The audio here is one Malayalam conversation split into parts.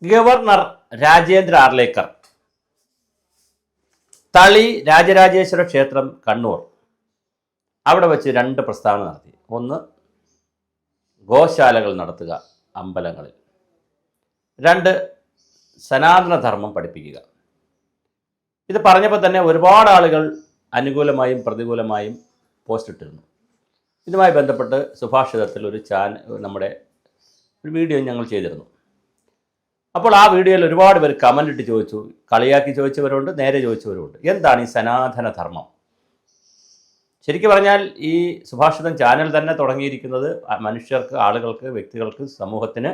ഗവർണർ രാജേന്ദ്ര ആർലേക്കർ തളി രാജരാജേശ്വര ക്ഷേത്രം കണ്ണൂർ അവിടെ വെച്ച് രണ്ട് പ്രസ്താവന നടത്തി. ഒന്ന്, ഗോശാലകൾ നടത്തുക അമ്പലങ്ങളിൽ. രണ്ട്, സനാതനധർമ്മം പഠിപ്പിക്കുക. ഇത് പറഞ്ഞപ്പോൾ തന്നെ ഒരുപാട് ആളുകൾ അനുകൂലമായും പ്രതികൂലമായും പോസ്റ്റ് ഇട്ടിരുന്നു. ഇതുമായി ബന്ധപ്പെട്ട് സുഭാഷിതത്തിൽ നമ്മുടെ ഒരു വീഡിയോ ഞങ്ങൾ ചെയ്തിരുന്നു. അപ്പോൾ ആ വീഡിയോയിൽ ഒരുപാട് പേര് കമൻ്റ് ഇട്ട് ചോദിച്ചു, കളിയാക്കി ചോദിച്ചവരുണ്ട്, നേരെ ചോദിച്ചവരുണ്ട്. എന്താണ് ഈ സനാതന ധർമ്മം? ശരിക്കും പറഞ്ഞാൽ ഈ സുഭാഷിതം ചാനൽ തന്നെ തുടങ്ങിയിരിക്കുന്നത് മനുഷ്യർക്ക്, ആളുകൾക്ക്, വ്യക്തികൾക്ക്, സമൂഹത്തിന്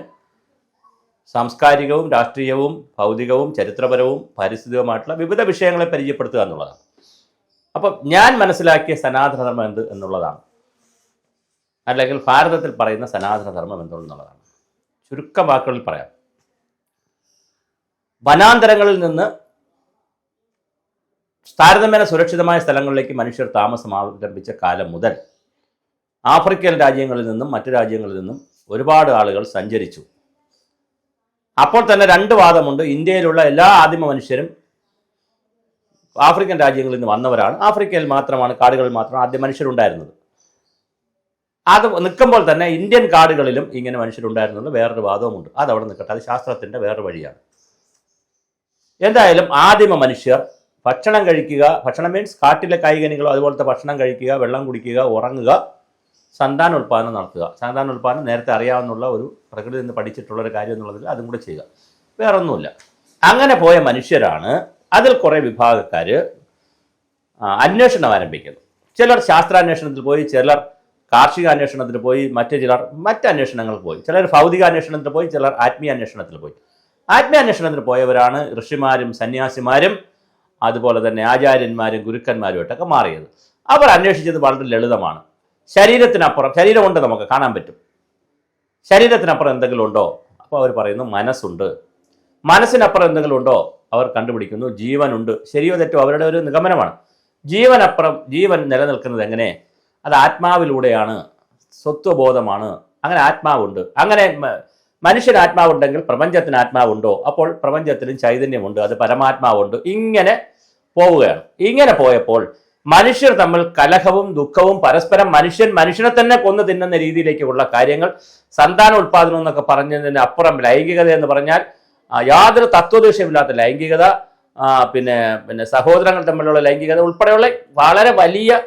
സാംസ്കാരികവും രാഷ്ട്രീയവും ഭൗതികവും ചരിത്രപരവും പരിസ്ഥിതിയുമായിട്ടുള്ള വിവിധ വിഷയങ്ങളെ പരിചയപ്പെടുത്തുക എന്നുള്ളതാണ്. അപ്പം ഞാൻ മനസ്സിലാക്കിയ സനാതനധർമ്മം എന്ത് എന്നുള്ളതാണ്, അല്ലെങ്കിൽ ഭാരതത്തിൽ പറയുന്ന സനാതനധർമ്മം എന്തുള്ളതാണ്. ചുരുക്കം വാക്കുകളിൽ പറയാം. വനാന്തരങ്ങളിൽ നിന്ന് താരതമ്യേന സുരക്ഷിതമായ സ്ഥലങ്ങളിലേക്ക് മനുഷ്യർ താമസം ആരംഭിച്ച കാലം മുതൽ ആഫ്രിക്കൻ രാജ്യങ്ങളിൽ നിന്നും മറ്റു രാജ്യങ്ങളിൽ നിന്നും ഒരുപാട് ആളുകൾ സഞ്ചരിച്ചു. അപ്പോൾ തന്നെ രണ്ട് വാദമുണ്ട്. ഇന്ത്യയിലുള്ള എല്ലാ ആദിമ മനുഷ്യരും ആഫ്രിക്കൻ രാജ്യങ്ങളിൽ നിന്ന് വന്നവരാണ്. ആഫ്രിക്കയിൽ മാത്രമാണ്, കാടുകളിൽ മാത്രം ആദ്യ മനുഷ്യരുണ്ടായിരുന്നത്. അത് നിൽക്കുമ്പോൾ തന്നെ ഇന്ത്യൻ കാടുകളിലും ഇങ്ങനെ മനുഷ്യരുണ്ടായിരുന്നത് വേറൊരു വാദവുമുണ്ട്. അതവിടെ നിൽക്കട്ടെ, അത് ശാസ്ത്രത്തിൻ്റെ വേറൊരു വഴിയാണ്. എന്തായാലും ആദിമ മനുഷ്യർ ഭക്ഷണം കഴിക്കുക, ഭക്ഷണം മീൻസ് കാട്ടിലെ കായികനികളോ അതുപോലത്തെ ഭക്ഷണം കഴിക്കുക, വെള്ളം കുടിക്കുക, ഉറങ്ങുക, സന്താനോൽപാദനം നടത്തുക. സന്താനോൽപാദനം നേരത്തെ അറിയാവുന്ന ഒരു പ്രകൃതി നിന്ന് പഠിച്ചിട്ടുള്ള ഒരു കാര്യം എന്നുള്ളതിൽ അതും കൂടെ ചെയ്യുക, വേറൊന്നുമില്ല. അങ്ങനെ പോയ മനുഷ്യരാണ്. അതിൽ കുറേ വിഭാഗക്കാർ അന്വേഷണം ആരംഭിക്കുന്നു. ചിലർ ശാസ്ത്രാന്വേഷണത്തിൽ പോയി, ചിലർ കാർഷിക അന്വേഷണത്തിൽ പോയി, ചിലർ മറ്റ് അന്വേഷണങ്ങൾക്ക് പോയി, ചിലർ ഭൗതിക അന്വേഷണത്തിൽ പോയി, ചിലർ ആത്മീയ അന്വേഷണത്തിൽ പോയി. ആത്മീയാന്വേഷണത്തിന് പോയവരാണ് ഋഷിമാരും സന്യാസിമാരും അതുപോലെ തന്നെ ആചാര്യന്മാരും ഗുരുക്കന്മാരുമായിട്ടൊക്കെ മാറിയത്. അവർ അന്വേഷിച്ചത് വളരെ ലളിതമാണ്. ശരീരത്തിനപ്പുറം, ശരീരം കൊണ്ട് നമുക്ക് കാണാൻ പറ്റും, ശരീരത്തിനപ്പുറം എന്തെങ്കിലും ഉണ്ടോ? അപ്പോൾ അവർ പറയുന്നു മനസ്സുണ്ട്. മനസ്സിനപ്പുറം എന്തെങ്കിലും ഉണ്ടോ? അവർ കണ്ടുപിടിക്കുന്നു ജീവനുണ്ട്. ശരിയോ തെറ്റോ അവരുടെ ഒരു നിഗമനമാണ്. ജീവൻ നിലനിൽക്കുന്നത് എങ്ങനെ? അത് ആത്മാവിലൂടെയാണ്, സ്വത്വബോധമാണ്. അങ്ങനെ ആത്മാവുണ്ട്. അങ്ങനെ മനുഷ്യന് ആത്മാവുണ്ടെങ്കിൽ പ്രപഞ്ചത്തിന് ആത്മാവുണ്ടോ? അപ്പോൾ പ്രപഞ്ചത്തിനും ചൈതന്യമുണ്ട്, അത് പരമാത്മാവുണ്ട്. ഇങ്ങനെ പോവുകയാണ്. ഇങ്ങനെ പോയപ്പോൾ മനുഷ്യർ തമ്മിൽ കലഹവും ദുഃഖവും പരസ്പരം മനുഷ്യനെ തന്നെ കൊന്നു തിന്നുന്ന രീതിയിലേക്കുള്ള കാര്യങ്ങൾ, സന്താനോൽപാദനം എന്നൊക്കെ പറഞ്ഞതിന് അപ്പുറം ലൈംഗികത എന്ന് പറഞ്ഞാൽ യാതൊരു തത്വദൃശ്യമില്ലാത്ത ലൈംഗികത, പിന്നെ സഹോദരങ്ങൾ തമ്മിലുള്ള ലൈംഗികത ഉൾപ്പെടെയുള്ള വളരെ വലിയ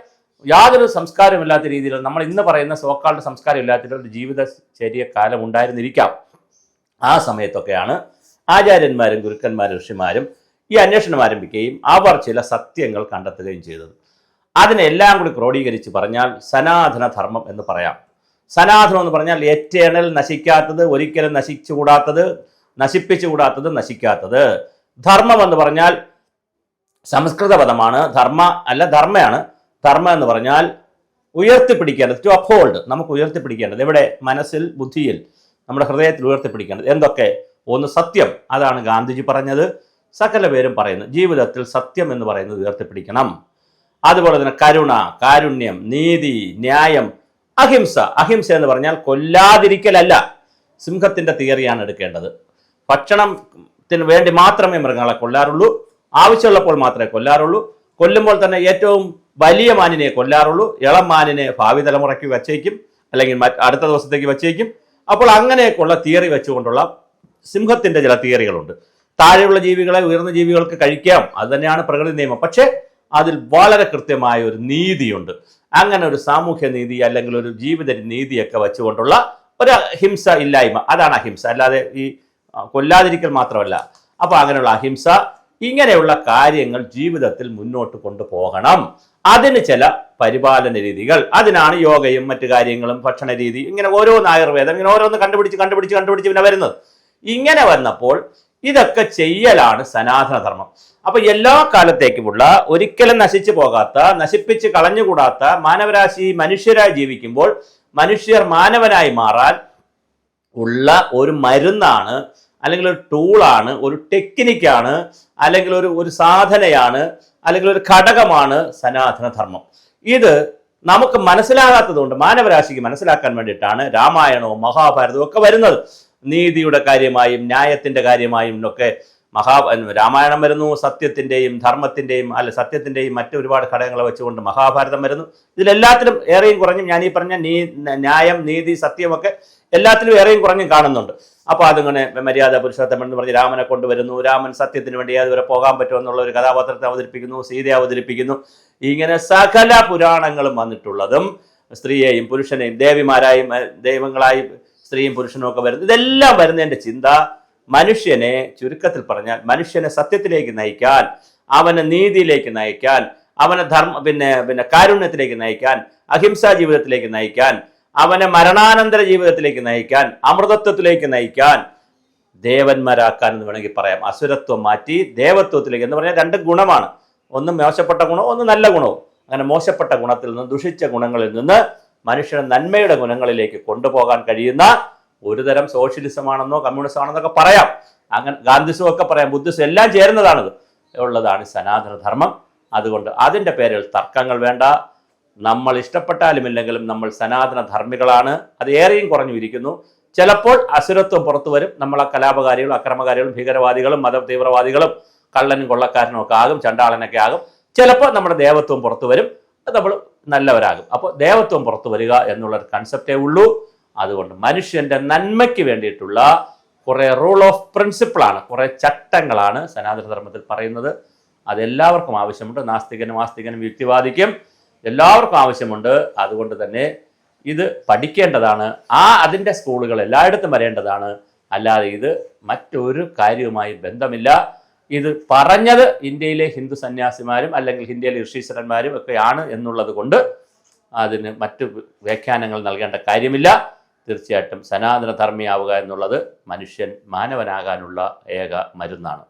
യാതൊരു സംസ്കാരമില്ലാത്ത രീതിയിൽ നമ്മൾ ഇന്ന് പറയുന്ന സോക്കാളുടെ സംസ്കാരം ഇല്ലാത്തൊരു ജീവിതചര്യ കാലം ഉണ്ടായിരുന്നിരിക്കാം. ആ സമയത്തൊക്കെയാണ് ആചാര്യന്മാരും ഗുരുക്കന്മാരും ഋഷിമാരും ഈ അന്വേഷണം ആരംഭിക്കുകയും അവർ ചില സത്യങ്ങൾ കണ്ടെത്തുകയും ചെയ്തത്. അതിനെല്ലാം കൂടി ക്രോഡീകരിച്ച് പറഞ്ഞാൽ സനാതനധർമ്മം എന്ന് പറയാം. സനാതനം എന്ന് പറഞ്ഞാൽ എറ്റേണൽ, നശിക്കാത്തത്, ഒരിക്കലും നശിച്ചുകൂടാത്തത്, നശിപ്പിച്ചുകൂടാത്തത്, നശിക്കാത്തത്. ധർമ്മം എന്ന് പറഞ്ഞാൽ സംസ്കൃത പദമാണ്. ധർമ്മയാണ്. ധർമ്മം എന്ന് പറഞ്ഞാൽ ഉയർത്തിപ്പിടിക്കേണ്ടത്, ടു അപ്ഹോൾഡ്, നമുക്ക് ഉയർത്തിപ്പിടിക്കേണ്ടത്. എവിടെ? മനസ്സിൽ, ബുദ്ധിയിൽ, നമ്മുടെ ഹൃദയത്തിൽ ഉയർത്തിപ്പിടിക്കേണ്ടത്. എന്തൊക്കെ? ഒന്ന്, സത്യം. അതാണ് ഗാന്ധിജി പറഞ്ഞത്, സകല പേരും പറയുന്നത്. ജീവിതത്തിൽ സത്യം എന്ന് പറയുന്നത് ഉയർത്തിപ്പിടിക്കണം. അതുപോലെ തന്നെ കരുണ, കാരുണ്യം, നീതി, ന്യായം, അഹിംസ. അഹിംസ എന്ന് പറഞ്ഞാൽ കൊല്ലാതിരിക്കലല്ല. സിംഹത്തിന്റെ തിയറിയാണ് എടുക്കേണ്ടത്. ഭക്ഷണത്തിന് വേണ്ടി മാത്രമേ മൃഗങ്ങളെ കൊല്ലാറുള്ളൂ, ആവശ്യമുള്ളപ്പോൾ മാത്രമേ കൊല്ലാറുള്ളൂ. കൊല്ലുമ്പോൾ തന്നെ ഏറ്റവും വലിയ മാനിനെ കൊല്ലാറുള്ളൂ. ഇളം മാനിനെ ഭാവി തലമുറയ്ക്ക് വച്ചേക്കും, അല്ലെങ്കിൽ അടുത്ത ദിവസത്തേക്ക് വച്ചേക്കും. അപ്പോൾ അങ്ങനെയൊക്കെയുള്ള തിയറി വെച്ചുകൊണ്ടുള്ള സിംഹത്തിന്റെ ചില തിയറികളുണ്ട്. താഴെയുള്ള ജീവികളെ ഉയർന്ന ജീവികൾക്ക് കഴിക്കാം, അത് തന്നെയാണ് പ്രകൃതി നിയമം. പക്ഷേ അതിൽ വളരെ കൃത്യമായ ഒരു നീതിയുണ്ട്. അങ്ങനെ ഒരു സാമൂഹ്യ നീതി അല്ലെങ്കിൽ ഒരു ജീവിത നീതിയൊക്കെ വെച്ചുകൊണ്ടുള്ള ഒരു അഹിംസ ഇല്ലായ്മ, അതാണ് അഹിംസ. അല്ലാതെ ഈ കൊല്ലാതിരിക്കൽ മാത്രമല്ല. അപ്പോൾ അങ്ങനെയുള്ള അഹിംസ, ഇങ്ങനെയുള്ള കാര്യങ്ങൾ ജീവിതത്തിൽ മുന്നോട്ട് കൊണ്ടുപോകണം. അതിന് ചില പരിപാലന രീതികൾ, അതിനാണ് യോഗയും മറ്റു കാര്യങ്ങളും, ഭക്ഷണ രീതി, ഇങ്ങനെ ഓരോന്ന് ആയുർവേദം, ഇങ്ങനെ ഓരോന്ന് കണ്ടുപിടിച്ച് പിന്നെ വരുന്നത്. ഇങ്ങനെ വന്നപ്പോൾ ഇതൊക്കെ ചെയ്യലാണ് സനാതനധർമ്മം. അപ്പൊ എല്ലാ കാലത്തേക്കുമുള്ള, ഒരിക്കലും നശിച്ചു പോകാത്ത, നശിപ്പിച്ച് കളഞ്ഞുകൂടാത്ത മാനവരാശി മനുഷ്യരായി ജീവിക്കുമ്പോൾ മനുഷ്യർ മാനവനായി മാറാൻ ഉള്ള ഒരു മരുന്നാണ്, അല്ലെങ്കിൽ ഒരു ടൂളാണ്, ഒരു ടെക്നിക്കാണ്, അല്ലെങ്കിൽ ഒരു സാധനയാണ്, അല്ലെങ്കിൽ ഒരു ഘടകമാണ് സനാതനധർമ്മം. ഇത് നമുക്ക് മനസ്സിലാകാത്തതുകൊണ്ട്, മാനവരാശിക്ക് മനസ്സിലാക്കാൻ വേണ്ടിയിട്ടാണ് രാമായണവും മഹാഭാരതവും ഒക്കെ വരുന്നത്. നീതിയുടെ കാര്യമായും ന്യായത്തിൻ്റെ കാര്യമായും ഒക്കെ രാമായണം വരുന്നു, സത്യത്തിൻ്റെയും ധർമ്മത്തിൻ്റെയും സത്യത്തിൻ്റെയും മറ്റൊരുപാട് ഘടകങ്ങളെ വെച്ചുകൊണ്ട് മഹാഭാരതം വരുന്നു. ഇതിലെല്ലാത്തിലും ഏറെയും കുറഞ്ഞും ഞാൻ ഈ പറഞ്ഞ ന്യായം, നീതി, സത്യമൊക്കെ എല്ലാത്തിലും ഏറെയും കുറഞ്ഞും കാണുന്നുണ്ട്. അപ്പോൾ അതിങ്ങനെ മര്യാദ പുരുഷോത്തമൻ എന്ന് പറഞ്ഞ് രാമനെ കൊണ്ടുവരുന്നു. രാമൻ സത്യത്തിന് വേണ്ടി അതുവരെ പോകാൻ പറ്റുമെന്നുള്ള ഒരു കഥാപാത്രത്തെ അവതരിപ്പിക്കുന്നു, സീതയെ അവതരിപ്പിക്കുന്നു. ഇങ്ങനെ സകല പുരാണങ്ങളും വന്നിട്ടുള്ളതും സ്ത്രീയെയും പുരുഷനെയും ദേവിമാരായും ദൈവങ്ങളായും സ്ത്രീയും പുരുഷനും ഒക്കെ വരുന്നത്, ഇതെല്ലാം വരുന്നതിൻ്റെ ചിന്ത മനുഷ്യനെ, ചുരുക്കത്തിൽ പറഞ്ഞാൽ മനുഷ്യനെ സത്യത്തിലേക്ക് നയിക്കാൻ, അവനെ നീതിയിലേക്ക് നയിക്കാൻ, അവനെ പിന്നെ കാരുണ്യത്തിലേക്ക് നയിക്കാൻ, അഹിംസാ ജീവിതത്തിലേക്ക് നയിക്കാൻ, അവനെ മരണാനന്തര ജീവിതത്തിലേക്ക് നയിക്കാൻ, അമൃതത്വത്തിലേക്ക് നയിക്കാൻ, ദേവന്മാരാക്കാൻ എന്ന് വേണമെങ്കിൽ പറയാം. അസുരത്വം മാറ്റി ദേവത്വത്തിലേക്ക് എന്ന് പറഞ്ഞാൽ രണ്ട് ഗുണമാണ്. ഒന്ന് മോശപ്പെട്ട ഗുണവും ഒന്ന് നല്ല ഗുണവും. അങ്ങനെ മോശപ്പെട്ട ഗുണത്തിൽ നിന്ന്, ദുഷിച്ച ഗുണങ്ങളിൽ നിന്ന് മനുഷ്യനെ നന്മയുടെ ഗുണങ്ങളിലേക്ക് കൊണ്ടുപോകാൻ കഴിയുന്ന ഒരുതരം സോഷ്യലിസമാണെന്നോ കമ്മ്യൂണിസം ആണെന്നൊക്കെ പറയാം. അങ്ങനെ ഗാന്ധിസം ഒക്കെ പറയാം, ബുദ്ധിസം എല്ലാം ചേരുന്നതാണിത് ഉള്ളതാണ് സനാതനധർമ്മം. അതുകൊണ്ട് അതിൻ്റെ പേരിൽ തർക്കങ്ങൾ വേണ്ട. നമ്മൾ ഇഷ്ടപ്പെട്ടാലും ഇല്ലെങ്കിലും നമ്മൾ സനാതന ധർമ്മികളാണ്. അത് ഏറെയും കുറഞ്ഞു ഇരിക്കുന്നു. ചിലപ്പോൾ അസുരത്വം പുറത്തു വരും. നമ്മളെ കലാപകാരികളും അക്രമകാരികളും ഭീകരവാദികളും മത തീവ്രവാദികളും കള്ളനും കൊള്ളക്കാരനും ഒക്കെ ആകും, ചണ്ടാളനൊക്കെ ആകും. ചിലപ്പോൾ നമ്മുടെ ദേവത്വം പുറത്തു വരും, നമ്മൾ നല്ലവരാകും. അപ്പോൾ ദേവത്വം പുറത്തു വരിക എന്നുള്ളൊരു കൺസെപ്റ്റേ ഉള്ളൂ. അതുകൊണ്ട് മനുഷ്യൻ്റെ നന്മയ്ക്ക് വേണ്ടിയിട്ടുള്ള കുറേ റൂൾ ഓഫ് പ്രിൻസിപ്പിളാണ്, കുറേ ചട്ടങ്ങളാണ് സനാതനധർമ്മത്തിൽ പറയുന്നത്. അതെല്ലാവർക്കും ആവശ്യമുണ്ട്. നാസ്തികനും ആസ്തികനും യുക്തിവാദിക്കും എല്ലാവർക്കും ആവശ്യമുണ്ട്. അതുകൊണ്ട് തന്നെ ഇത് പഠിക്കേണ്ടതാണ്. അതിൻ്റെ സ്കൂളുകൾ എല്ലായിടത്തും വരേണ്ടതാണ്. അല്ലാതെ ഇത് മറ്റൊരു കാര്യവുമായി ബന്ധമില്ല. ഇത് പറഞ്ഞത് ഇന്ത്യയിലെ ഹിന്ദു സന്യാസിമാരും അല്ലെങ്കിൽ ഇന്ത്യയിലെ ഋഷീശ്വരന്മാരും ഒക്കെയാണ് എന്നുള്ളത് കൊണ്ട് അതിന് മറ്റു വ്യാഖ്യാനങ്ങൾ നൽകേണ്ട കാര്യമില്ല. തീർച്ചയായിട്ടും സനാതന ധർമ്മിയാവുക എന്നുള്ളത് മനുഷ്യൻ മാനവനാകാനുള്ള ഏക മരുന്നാണ്.